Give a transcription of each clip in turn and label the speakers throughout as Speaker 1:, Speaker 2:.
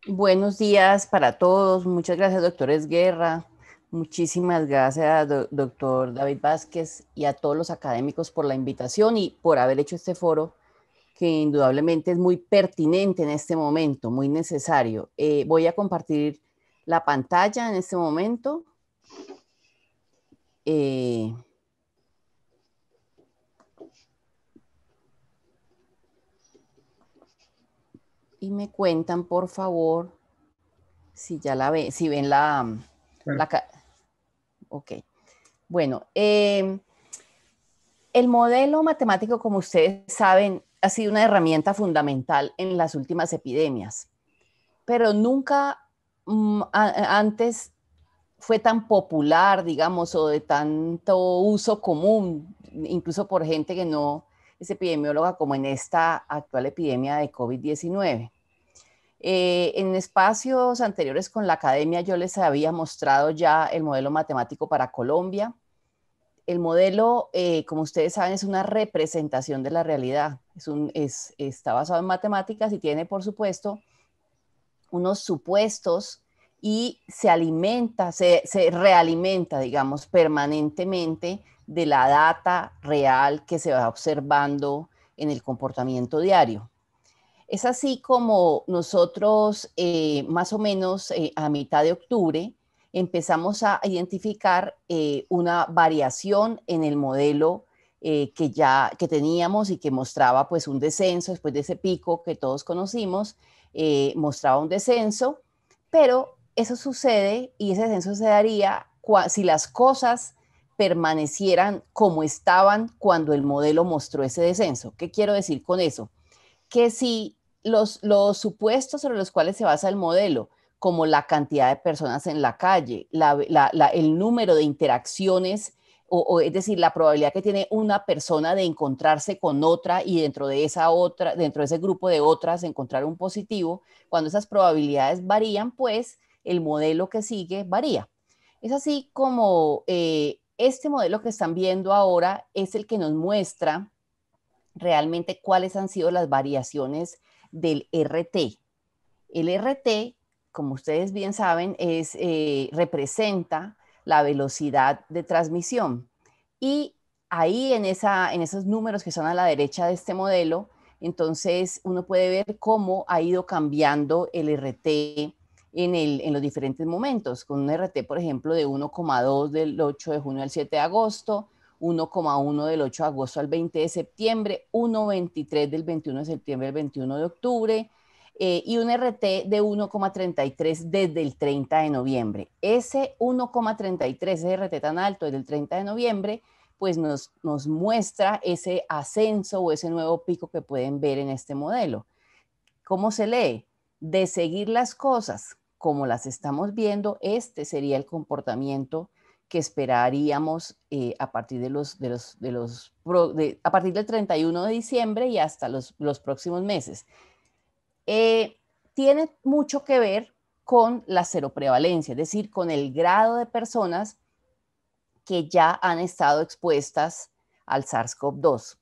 Speaker 1: Buenos días para todos. Muchas gracias, doctor Esguerra. Muchísimas gracias, doctor David Vázquez, y a todos los académicos por la invitación y por haber hecho este foro, que indudablemente es muy pertinente en este momento, muy necesario. Voy a compartir la pantalla en este momento. Eh, y me cuentan, por favor, si ya la ven, si ven
Speaker 2: Bueno,
Speaker 1: la ok. Bueno, el modelo matemático, como ustedes saben, ha sido una herramienta fundamental en las últimas epidemias, pero nunca antes fue tan popular, digamos, o de tanto uso común, incluso por gente que no es epidemióloga, como en esta actual epidemia de COVID-19. En espacios anteriores con la academia yo les había mostrado ya el modelo matemático para Colombia. El modelo, como ustedes saben, es una representación de la realidad. Está basado en matemáticas y tiene, por supuesto, unos supuestos y se realimenta, digamos, permanentemente de la data real que se va observando en el comportamiento diario. Es así como nosotros, más o menos a mitad de octubre, empezamos a identificar una variación en el modelo que teníamos y que mostraba pues un descenso después de ese pico que todos conocimos, mostraba un descenso, pero eso sucede y ese descenso se daría si las cosas permanecieran como estaban cuando el modelo mostró ese descenso. ¿Qué quiero decir con eso? Que si los supuestos sobre los cuales se basa el modelo, como la cantidad de personas en la calle, el número de interacciones, es decir, la probabilidad que tiene una persona de encontrarse con otra y dentro de esa otra, dentro de ese grupo de otras, encontrar un positivo, cuando esas probabilidades varían, pues el modelo que sigue varía. Es así como este modelo que están viendo ahora es el que nos muestra realmente cuáles han sido las variaciones del RT. El RT, como ustedes bien saben, representa la velocidad de transmisión. Y ahí en esos números que son a la derecha de este modelo, entonces uno puede ver cómo ha ido cambiando el RT en los diferentes momentos, con un RT, por ejemplo, de 1,2 del 8 de junio al 7 de agosto, 1,1 del 8 de agosto al 20 de septiembre, 1,23 del 21 de septiembre al 21 de octubre, y un RT de 1,33 desde el 30 de noviembre. Ese 1,33, ese RT tan alto desde el 30 de noviembre, pues nos muestra ese ascenso o ese nuevo pico que pueden ver en este modelo. ¿Cómo se lee? De seguir las cosas como las estamos viendo, este sería el comportamiento que esperaríamos a partir a partir del 31 de diciembre y hasta los próximos meses. Eh, Tiene mucho que ver con la seroprevalencia, es decir, con el grado de personas que ya han estado expuestas al SARS-CoV-2.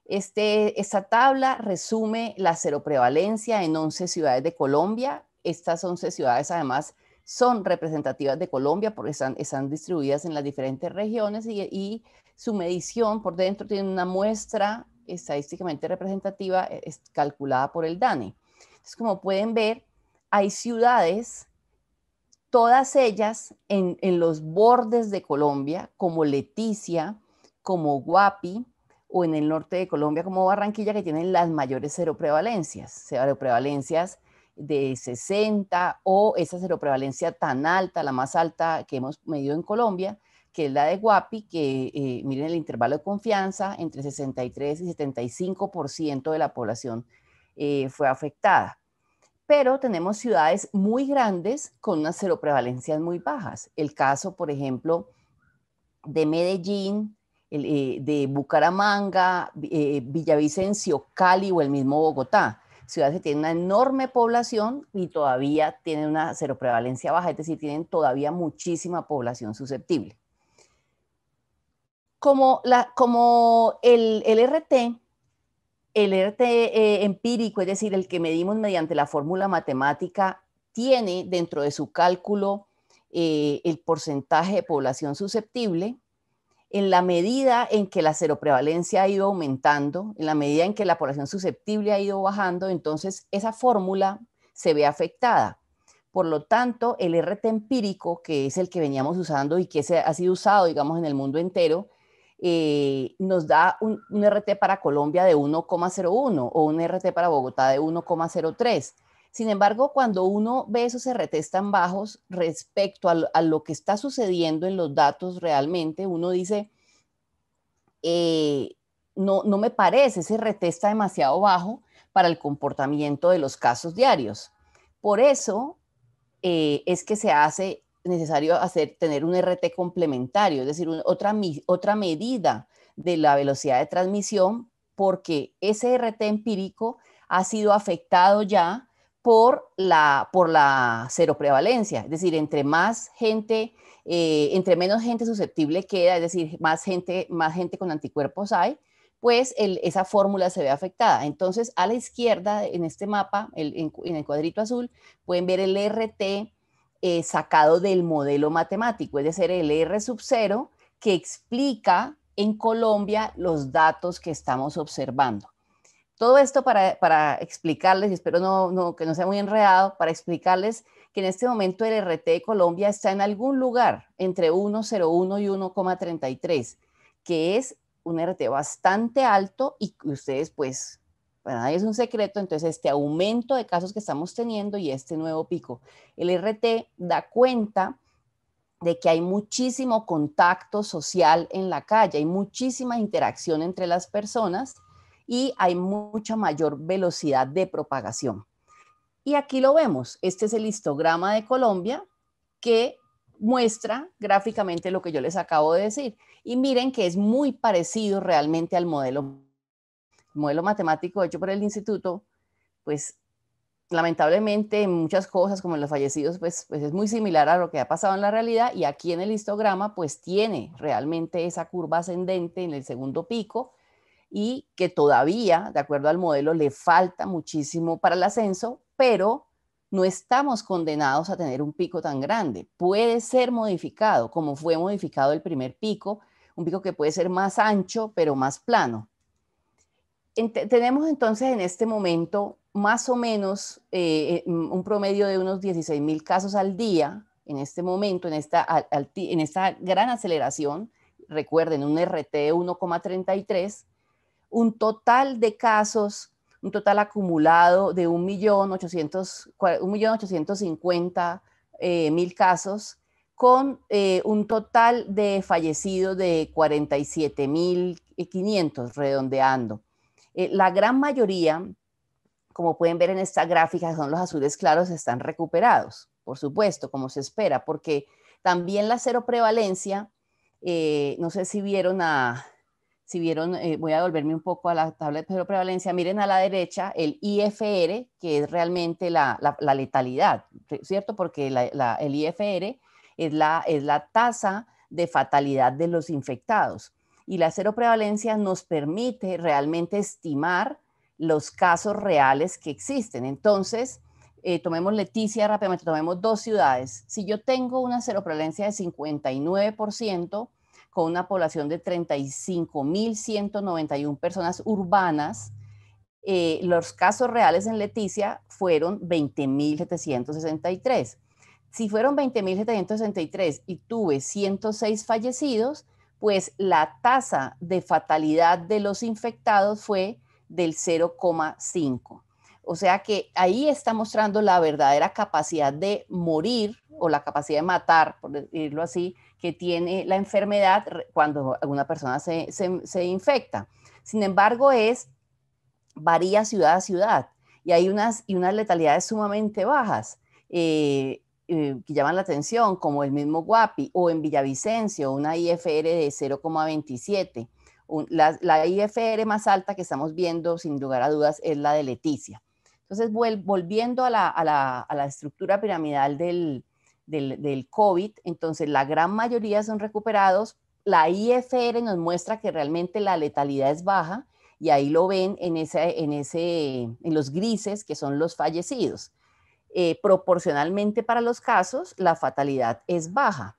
Speaker 1: Esta tabla resume la seroprevalencia en 11 ciudades de Colombia. Estas 11 ciudades además son representativas de Colombia porque están distribuidas en las diferentes regiones y su medición por dentro tiene una muestra estadísticamente representativa calculada por el DANE. Entonces, como pueden ver, hay ciudades, todas ellas en los bordes de Colombia, como Leticia, como Guapi, o en el norte de Colombia como Barranquilla, que tienen las mayores seroprevalencias de 60 o esa seroprevalencia tan alta, la más alta que hemos medido en Colombia, que es la de Guapi, que miren el intervalo de confianza, entre 63 y 75% de la población fue afectada. Pero tenemos ciudades muy grandes con unas seroprevalencias muy bajas. El caso, por ejemplo, de Medellín, de Bucaramanga, Villavicencio, Cali o el mismo Bogotá. Ciudades que tienen una enorme población y todavía tienen una seroprevalencia baja, es decir, tienen todavía muchísima población susceptible. Como el RT, empírico, es decir, el que medimos mediante la fórmula matemática, tiene dentro de su cálculo el porcentaje de población susceptible. En la medida en que la seroprevalencia ha ido aumentando, en la medida en que la población susceptible ha ido bajando, entonces esa fórmula se ve afectada. Por lo tanto, el RT empírico, que es el que veníamos usando y que ha sido usado, digamos, en el mundo entero, nos da un RT para Colombia de 1,01 o un RT para Bogotá de 1,03. Sin embargo, cuando uno ve esos RTs tan bajos respecto a lo que está sucediendo en los datos realmente, uno dice, no me parece, ese RT está demasiado bajo para el comportamiento de los casos diarios. Por eso es que se hace necesario tener un RT complementario, es decir, otra medida de la velocidad de transmisión, porque ese RT empírico ha sido afectado ya por la seroprevalencia, es decir, entre más gente, entre menos gente susceptible queda, es decir, más gente con anticuerpos hay, pues esa fórmula se ve afectada. Entonces, a la izquierda, en este mapa, en el cuadrito azul, pueden ver el RT sacado del modelo matemático, es decir, el R sub 0, que explica en Colombia los datos que estamos observando. Todo esto para explicarles, y espero que no sea muy enredado, para explicarles que en este momento el RT de Colombia está en algún lugar entre 1,01 y 1,33, que es un RT bastante alto y que ustedes pues para nadie es un secreto, entonces este aumento de casos que estamos teniendo y este nuevo pico. El RT da cuenta de que hay muchísimo contacto social en la calle, hay muchísima interacción entre las personas y hay mucha mayor velocidad de propagación. Y aquí lo vemos, este es el histograma de Colombia que muestra gráficamente lo que yo les acabo de decir. Y miren que es muy parecido realmente al modelo matemático hecho por el instituto, pues lamentablemente en muchas cosas como en los fallecidos, pues es muy similar a lo que ha pasado en la realidad y aquí en el histograma pues tiene realmente esa curva ascendente en el segundo pico y que todavía, de acuerdo al modelo, le falta muchísimo para el ascenso, pero no estamos condenados a tener un pico tan grande. Puede ser modificado, como fue modificado el primer pico, un pico que puede ser más ancho, pero más plano. Tenemos entonces en este momento más o menos un promedio de unos 16,000 casos al día en este momento, en esta gran aceleración. Recuerden, un RT de 1,33, un total de casos, un total acumulado de 1.850.000 casos, con un total de fallecidos de 47.500, redondeando. La gran mayoría, como pueden ver en esta gráfica, son los azules claros, están recuperados, por supuesto, como se espera, porque también la seroprevalencia, no sé si vieron, voy a volverme un poco a la tabla de seroprevalencia, miren a la derecha el IFR, que es realmente la letalidad, ¿cierto? Porque el IFR es la tasa de fatalidad de los infectados. Y la seroprevalencia nos permite realmente estimar los casos reales que existen. Entonces, tomemos Leticia rápidamente, tomemos 2 ciudades. Si yo tengo una seroprevalencia de 59%, con una población de 35.191 personas urbanas, los casos reales en Leticia fueron 20.763. Si fueron 20.763 y tuve 106 fallecidos, pues la tasa de fatalidad de los infectados fue del 0,5. O sea que ahí está mostrando la verdadera capacidad de morir o la capacidad de matar, por decirlo así, que tiene la enfermedad cuando alguna persona se infecta. Sin embargo, varía ciudad a ciudad y hay unas letalidades sumamente bajas. Que llaman la atención, como el mismo Guapi, o en Villavicencio, una IFR de 0,27. La IFR más alta que estamos viendo, sin lugar a dudas, es la de Leticia. Entonces, volviendo a la estructura piramidal del COVID, entonces la gran mayoría son recuperados. La IFR nos muestra que realmente la letalidad es baja, y ahí lo ven en los grises, que son los fallecidos. proporcionalmente para los casos, la fatalidad es baja.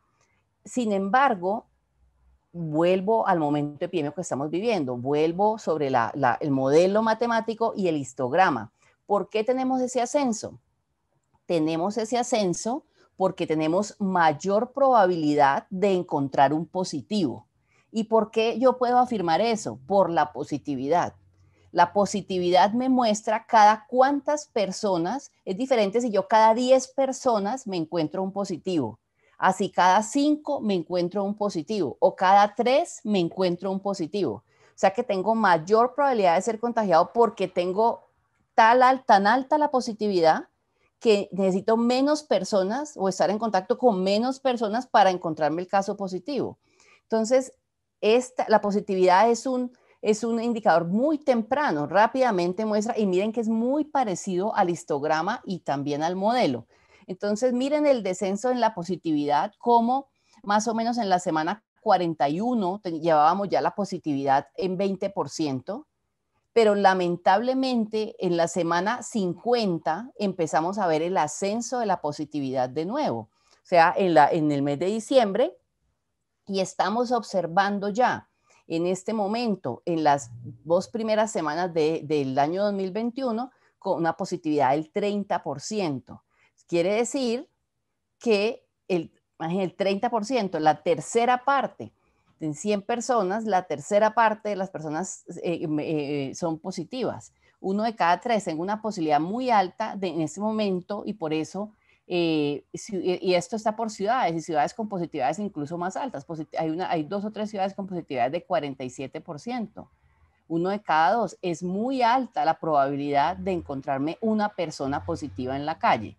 Speaker 1: Sin embargo, vuelvo al momento epidémico que estamos viviendo, vuelvo sobre el modelo matemático y el histograma. ¿Por qué tenemos ese ascenso? Tenemos ese ascenso porque tenemos mayor probabilidad de encontrar un positivo. ¿Y por qué yo puedo afirmar eso? Por la positividad. La positividad me muestra cada cuántas personas, es diferente si yo cada 10 personas me encuentro un positivo, así cada 5 me encuentro un positivo o cada 3 me encuentro un positivo. O sea que tengo mayor probabilidad de ser contagiado porque tengo tan alta la positividad que necesito menos personas o estar en contacto con menos personas para encontrarme el caso positivo. Entonces, la positividad es un indicador muy temprano, rápidamente muestra, y miren que es muy parecido al histograma y también al modelo. Entonces, miren el descenso en la positividad, como más o menos en la semana 41 llevábamos ya la positividad en 20%, pero lamentablemente en la semana 50 empezamos a ver el ascenso de la positividad de nuevo, o sea, en el mes de diciembre, y estamos observando ya en este momento, en las 2 primeras semanas del año 2021, con una positividad del 30%. Quiere decir que el 30%, la tercera parte, en 100 personas, la tercera parte de las personas son positivas. 1 de cada 3, tengo una posibilidad muy alta en este momento, y por eso, y esto está por ciudades, y ciudades con positividades incluso más altas. Hay 2 o 3 ciudades con positividades de 47%. 1 de cada 2, es muy alta la probabilidad de encontrarme una persona positiva en la calle.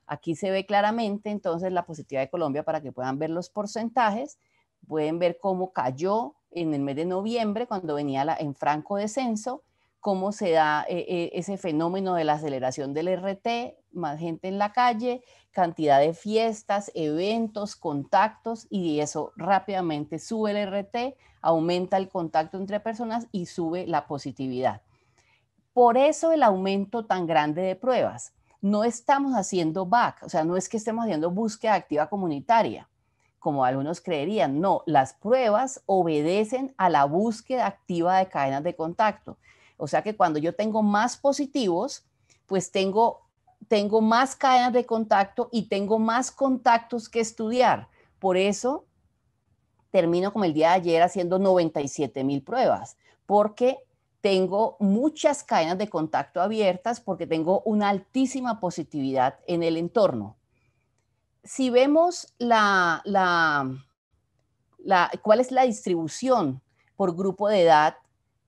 Speaker 1: Aquí se ve claramente entonces la positividad de Colombia para que puedan ver los porcentajes. Pueden ver cómo cayó en el mes de noviembre cuando venía en franco descenso, cómo se da ese fenómeno de la aceleración del RT, más gente en la calle, cantidad de fiestas, eventos, contactos, y eso rápidamente sube el RT, aumenta el contacto entre personas y sube la positividad. Por eso el aumento tan grande de pruebas. No estamos haciendo back, o sea, no es que estemos haciendo búsqueda activa comunitaria, como algunos creerían. No, las pruebas obedecen a la búsqueda activa de cadenas de contacto. O sea que cuando yo tengo más positivos, pues tengo más cadenas de contacto y tengo más contactos que estudiar. Por eso termino como el día de ayer haciendo 97,000 pruebas, porque tengo muchas cadenas de contacto abiertas, porque tengo una altísima positividad en el entorno. Si vemos cuál es la distribución por grupo de edad,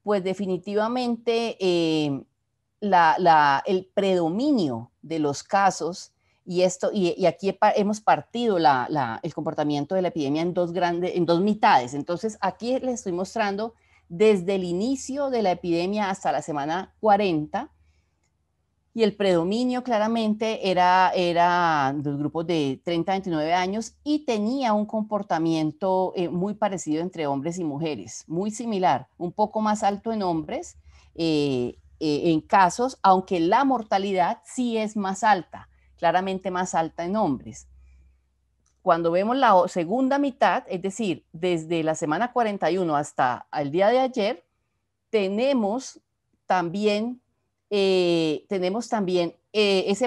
Speaker 1: pues definitivamente el predominio de los casos, y aquí hemos partido el comportamiento de la epidemia en dos mitades. Entonces, aquí les estoy mostrando desde el inicio de la epidemia hasta la semana 40, y el predominio claramente era los grupos de 30 a 29 años, y tenía un comportamiento muy parecido entre hombres y mujeres, muy similar, un poco más alto en hombres en casos, aunque la mortalidad sí es más alta, claramente más alta en hombres. Cuando vemos la segunda mitad, es decir, desde la semana 41 hasta el día de ayer, tenemos también, ese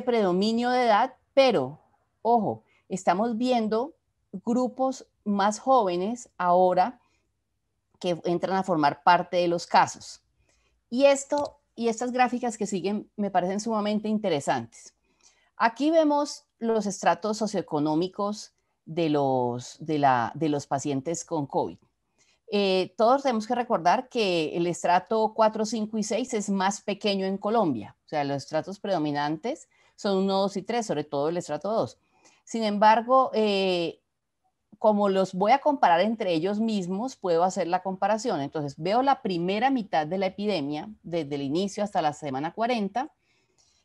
Speaker 1: predominio de edad, pero, ojo, estamos viendo grupos más jóvenes ahora que entran a formar parte de los casos. Y estas gráficas que siguen me parecen sumamente interesantes. Aquí vemos los estratos socioeconómicos de los pacientes con COVID. Todos tenemos que recordar que el estrato 4, 5 y 6 es más pequeño en Colombia. O sea, los estratos predominantes son 1, 2 y 3, sobre todo el estrato 2. Sin embargo, como los voy a comparar entre ellos mismos, puedo hacer la comparación. Entonces, veo la primera mitad de la epidemia, desde el inicio hasta la semana 40,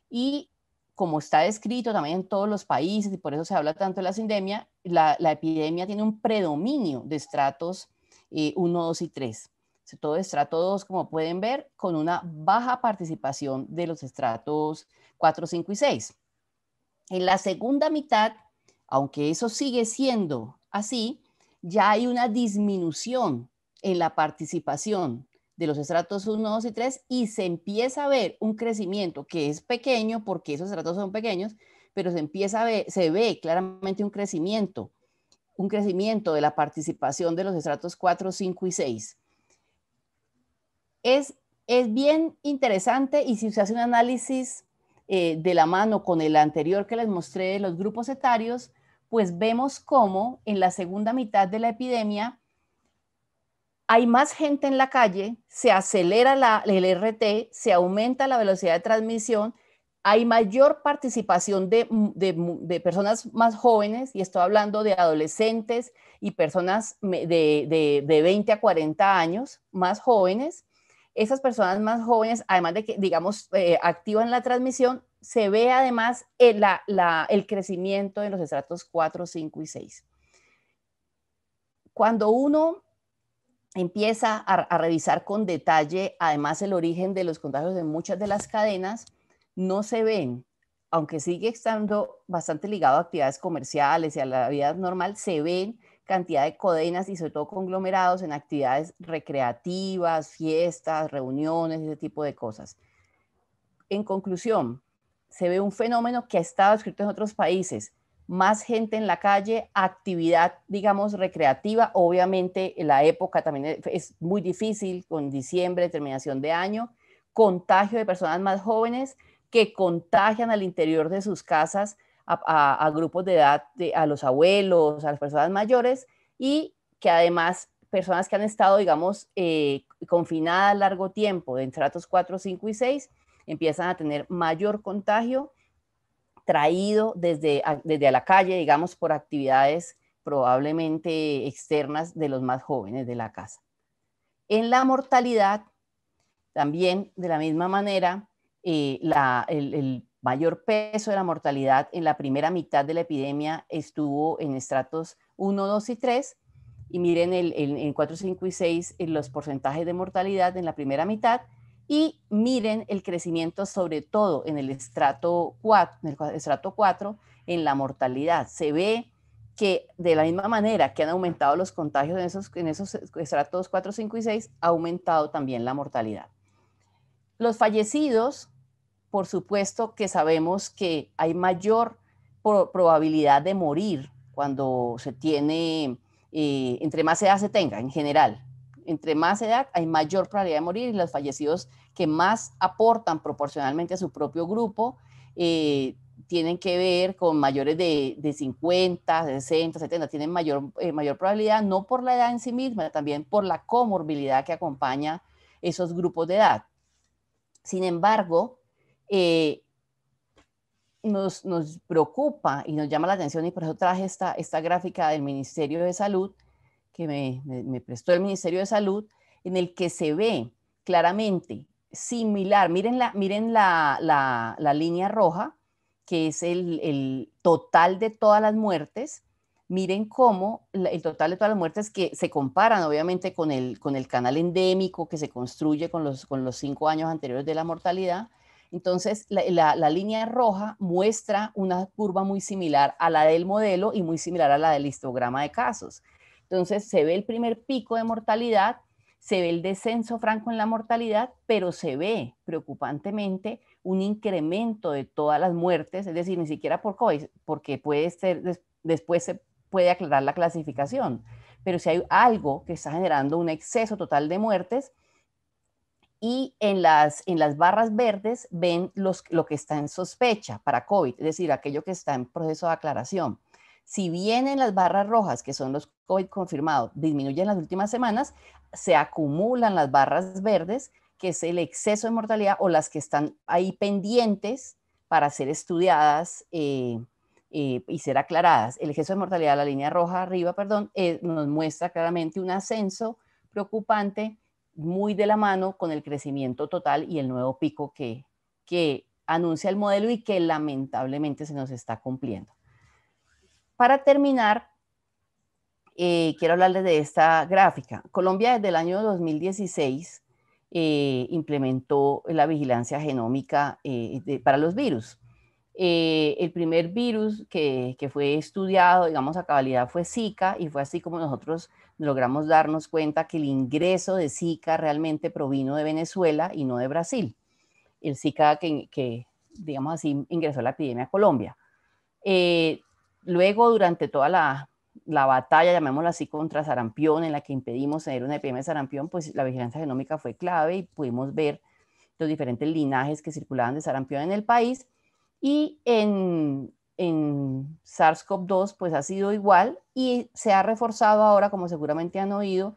Speaker 1: y como está descrito también en todos los países, y por eso se habla tanto de la sindemia, la epidemia tiene un predominio de estratos 1, 2 y 3. Todo estrato 2, como pueden ver, con una baja participación de los estratos 4, 5 y 6. En la segunda mitad, aunque eso sigue siendo así, ya hay una disminución en la participación de los estratos 1, 2 y 3 y se empieza a ver un crecimiento que es pequeño porque esos estratos son pequeños, pero se ve claramente un crecimiento de la participación de los estratos 4, 5 y 6. Es bien interesante y si se hace un análisis de la mano con el anterior que les mostré de los grupos etarios, pues vemos cómo en la segunda mitad de la epidemia hay más gente en la calle, se acelera el RT, se aumenta la velocidad de transmisión, hay mayor participación de personas más jóvenes, y estoy hablando de adolescentes y personas de 20 a 40 años más jóvenes. Esas personas más jóvenes, además de que, digamos, activan la transmisión, se ve además el crecimiento en los estratos 4, 5 y 6. Cuando uno empieza a revisar con detalle, además, el origen de los contagios de muchas de las cadenas, no se ven, aunque sigue estando bastante ligado a actividades comerciales y a la vida normal, se ven cantidad de cadenas y sobre todo conglomerados en actividades recreativas, fiestas, reuniones, ese tipo de cosas. En conclusión, se ve un fenómeno que ha estado escrito en otros países, más gente en la calle, actividad, digamos, recreativa. Obviamente, la época también es muy difícil, con diciembre, terminación de año, contagio de personas más jóvenes que contagian al interior de sus casas a grupos de edad, a los abuelos, a las personas mayores, y que además personas que han estado, digamos, confinadas largo tiempo, de estratos 4, 5 y 6, empiezan a tener mayor contagio traído desde a la calle, digamos, por actividades probablemente externas de los más jóvenes de la casa. En la mortalidad, también de la misma manera, el mayor peso de la mortalidad en la primera mitad de la epidemia estuvo en estratos 1, 2 y 3, y miren en 4, 5 y 6 los porcentajes de mortalidad en la primera mitad, y miren el crecimiento sobre todo en el estrato 4, en la mortalidad. Se ve que de la misma manera que han aumentado los contagios en esos estratos 4, 5 y 6, ha aumentado también la mortalidad. Los fallecidos, por supuesto que sabemos que hay mayor probabilidad de morir cuando se tiene, entre más edad se tenga en general. Entre más edad hay mayor probabilidad de morir, y los fallecidos que más aportan proporcionalmente a su propio grupo tienen que ver con mayores de 50, 60, 70, tienen mayor probabilidad, no por la edad en sí misma, también por la comorbilidad que acompaña esos grupos de edad. Sin embargo, nos preocupa y nos llama la atención, y por eso traje esta gráfica del Ministerio de Salud, que me prestó el Ministerio de Salud, en el que se ve claramente similar. Miren la línea roja, que es el total de todas las muertes. Miren cómo el total de todas las muertes, que se comparan obviamente con el canal endémico que se construye con los 5 años anteriores de la mortalidad. Entonces, la línea roja muestra una curva muy similar a la del modelo y muy similar a la del histograma de casos. Entonces, se ve el primer pico de mortalidad, se ve el descenso franco en la mortalidad, pero se ve preocupantemente un incremento de todas las muertes, es decir, ni siquiera por COVID, porque puede ser, después se puede aclarar la clasificación, pero si hay algo que está generando un exceso total de muertes. Y en las barras verdes ven lo que está en sospecha para COVID, es decir, aquello que está en proceso de aclaración. Si bien en las barras rojas, que son los COVID confirmados, disminuyen en las últimas semanas, se acumulan las barras verdes, que es el exceso de mortalidad, o las que están ahí pendientes para ser estudiadas y ser aclaradas. El exceso de mortalidad, la línea roja arriba, perdón, nos muestra claramente un ascenso preocupante, muy de la mano con el crecimiento total y el nuevo pico que anuncia el modelo y que lamentablemente se nos está cumpliendo. Para terminar, quiero hablarles de esta gráfica. Colombia desde el año 2016 implementó la vigilancia genómica para los virus. El primer virus que fue estudiado, digamos, a cabalidad fue Zika, y fue así como nosotros logramos darnos cuenta que el ingreso de Zika realmente provino de Venezuela y no de Brasil. El Zika que digamos así, ingresó a la epidemia a Colombia. Eh, Luego, durante toda la batalla, llamémoslo así, contra sarampión, en la que impedimos tener una epidemia de sarampión, pues la vigilancia genómica fue clave y pudimos ver los diferentes linajes que circulaban de sarampión en el país. Y en SARS-CoV-2 pues ha sido igual, y se ha reforzado ahora, como seguramente han oído,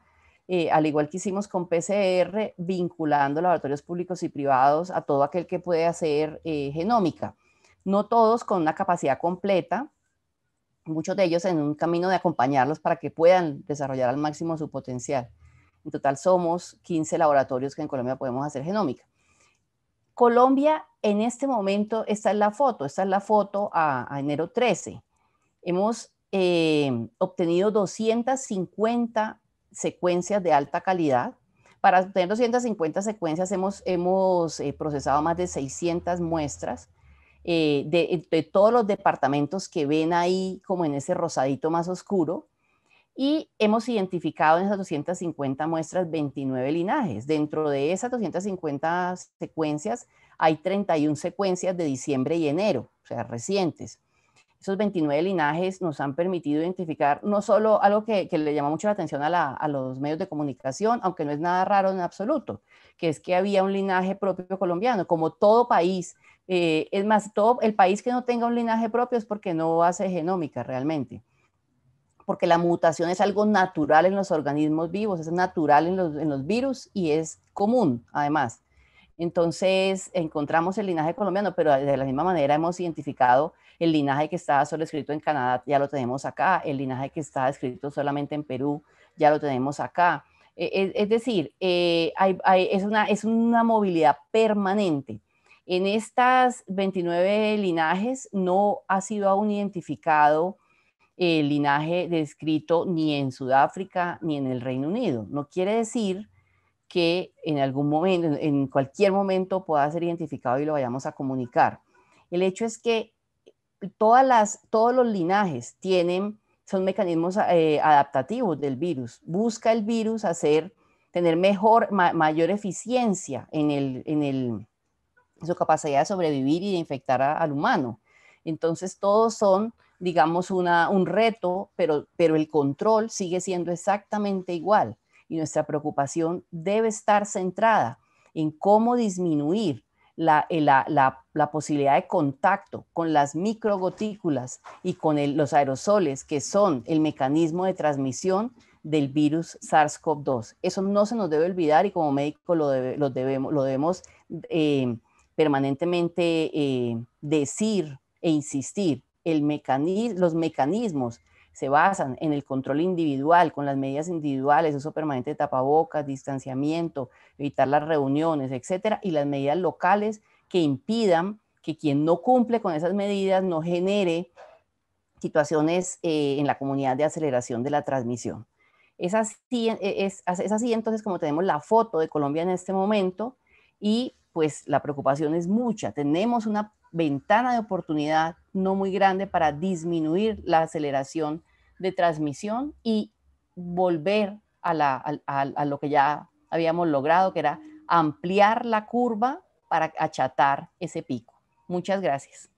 Speaker 1: al igual que hicimos con PCR, vinculando laboratorios públicos y privados a todo aquel que puede hacer genómica. No todos con una capacidad completa, muchos de ellos en un camino de acompañarlos para que puedan desarrollar al máximo su potencial. En total somos 15 laboratorios que en Colombia podemos hacer genómica. Colombia, en este momento, esta es la foto a enero 13. Hemos obtenido 250 secuencias de alta calidad. Para obtener 250 secuencias hemos procesado más de 600 muestras de todos los departamentos que ven ahí como en ese rosadito más oscuro, y hemos identificado en esas 250 muestras 29 linajes. Dentro de esas 250 secuencias hay 31 secuencias de diciembre y enero, o sea, recientes. Esos 29 linajes nos han permitido identificar no solo algo que le llama mucho la atención a los medios de comunicación, aunque no es nada raro en absoluto, que es que había un linaje propio colombiano, como todo país. Es más, todo el país que no tenga un linaje propio es porque no hace genómica realmente, porque la mutación es algo natural en los organismos vivos, es natural en los virus y es común además. Entonces encontramos el linaje colombiano, pero de la misma manera hemos identificado el linaje que estaba solo escrito en Canadá, ya lo tenemos acá, el linaje que estaba escrito solamente en Perú, ya lo tenemos acá. Es decir, es una movilidad permanente. En estas 29 linajes no ha sido aún identificado el linaje descrito ni en Sudáfrica ni en el Reino Unido. No quiere decir que en algún momento, en cualquier momento pueda ser identificado y lo vayamos a comunicar. El hecho es que todos los linajes son mecanismos adaptativos del virus. Busca el virus tener mayor eficiencia en su capacidad de sobrevivir y de infectar al humano. Entonces todos son, digamos, un reto, pero el control sigue siendo exactamente igual, y nuestra preocupación debe estar centrada en cómo disminuir la posibilidad de contacto con las microgotículas y con los aerosoles, que son el mecanismo de transmisión del virus SARS-CoV-2. Eso no se nos debe olvidar, y como médicos lo debemos permanentemente decir e insistir. Los mecanismos se basan en el control individual, con las medidas individuales, uso permanente de tapabocas, distanciamiento, evitar las reuniones, etcétera, y las medidas locales que impidan que quien no cumple con esas medidas no genere situaciones en la comunidad de aceleración de la transmisión. Es así entonces como tenemos la foto de Colombia en este momento, y pues la preocupación es mucha. Tenemos una ventana de oportunidad no muy grande para disminuir la aceleración de transmisión y volver a lo que ya habíamos logrado, que era ampliar la curva para achatar ese pico. Muchas gracias.